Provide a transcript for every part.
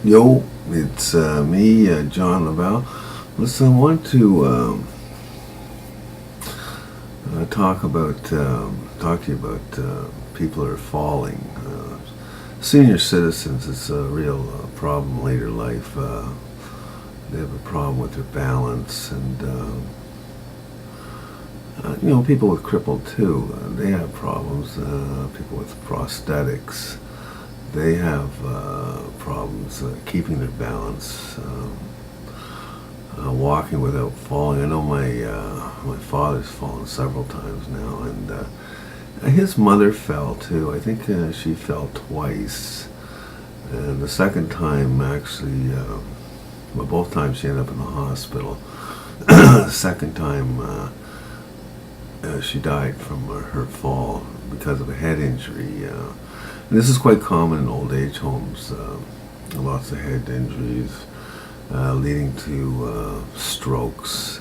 Yo, it's me, John Lavelle. Listen, I want to talk to you about people who are falling. Senior citizens, it's a real problem later life. They have a problem with their balance, and people with crippled too. They have problems. People with prosthetics. They have problems keeping their balance, walking without falling. I know my father's fallen several times now, and his mother fell too. I think she fell twice, and the second time actually, well, both times she ended up in the hospital. The second time she died from her fall because of a head injury. And this is quite common in old age homes. Lots of head injuries leading to strokes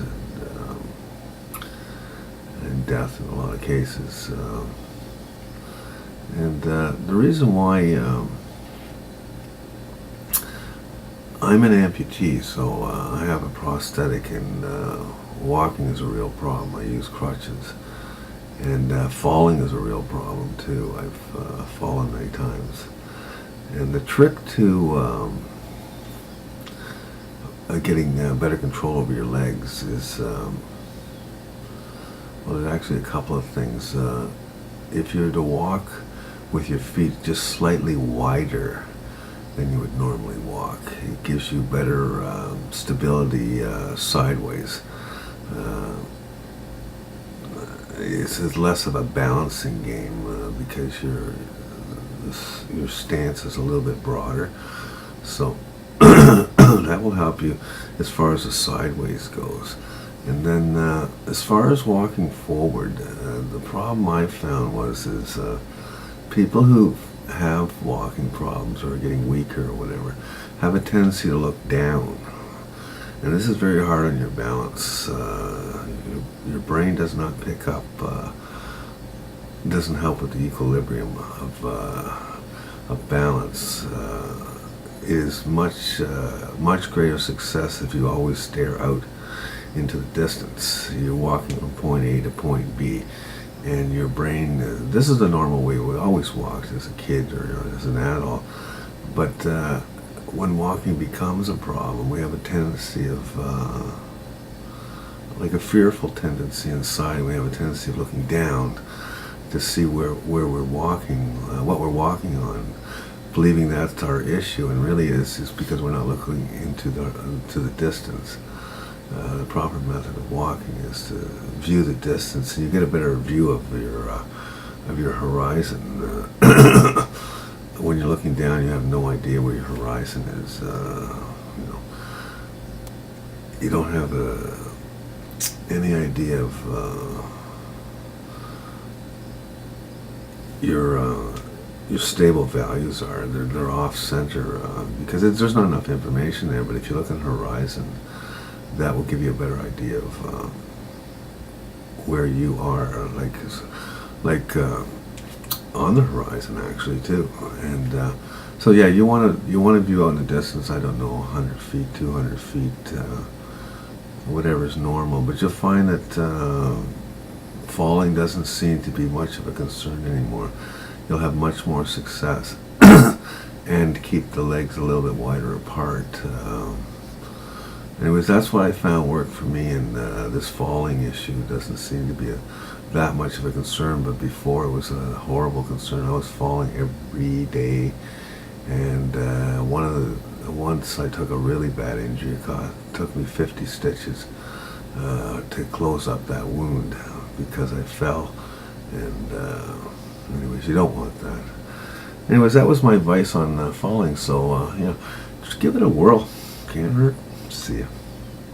and death in a lot of cases. And the reason why I'm an amputee, so I have a prosthetic, and walking is a real problem. I use crutches. And falling is a real problem too. I've fallen many times. And the trick to getting better control over your legs is, well, there's actually a couple of things. If you're to walk with your feet just slightly wider than you would normally walk, it gives you better stability sideways. It's less of a balancing game because your stance is a little bit broader, so that will help you as far as the sideways goes. And then as far as walking forward, the problem I found is people who have walking problems or are getting weaker or whatever have a tendency to look down. And this is very hard on your balance. Your brain does not pick up, doesn't help with the equilibrium of balance. It is much greater success if you always stare out into the distance. You're walking from point A to point B, and your brain, this is the normal way we always walked as a kid or as an adult, but when walking becomes a problem, we have a tendency of, like a fearful tendency inside. We have a tendency of looking down to see where we're walking, what we're walking on, believing that's our issue, and really is because we're not looking into the distance. The proper method of walking is to view the distance, and you get a better view of your horizon. When you're looking down, you have no idea where your horizon is. You don't have any idea of your stable values are. They're off center because there's not enough information there. But if you look on the horizon, that will give you a better idea of where you are, like on the horizon actually too. And so yeah, you want to view out in the distance. I don't know, 100 feet, 200 feet, whatever's normal. But you'll find that falling doesn't seem to be much of a concern anymore. You'll have much more success and keep the legs a little bit wider apart. Anyways, that's what I found worked for me, and this falling issue doesn't seem to be that much of a concern, but before it was a horrible concern. I was falling every day, and once I took a really bad injury. It took me 50 stitches to close up that wound because I fell, and anyways, you don't want that. Anyways, that was my advice on falling, so just give it a whirl. Can't hurt. See ya.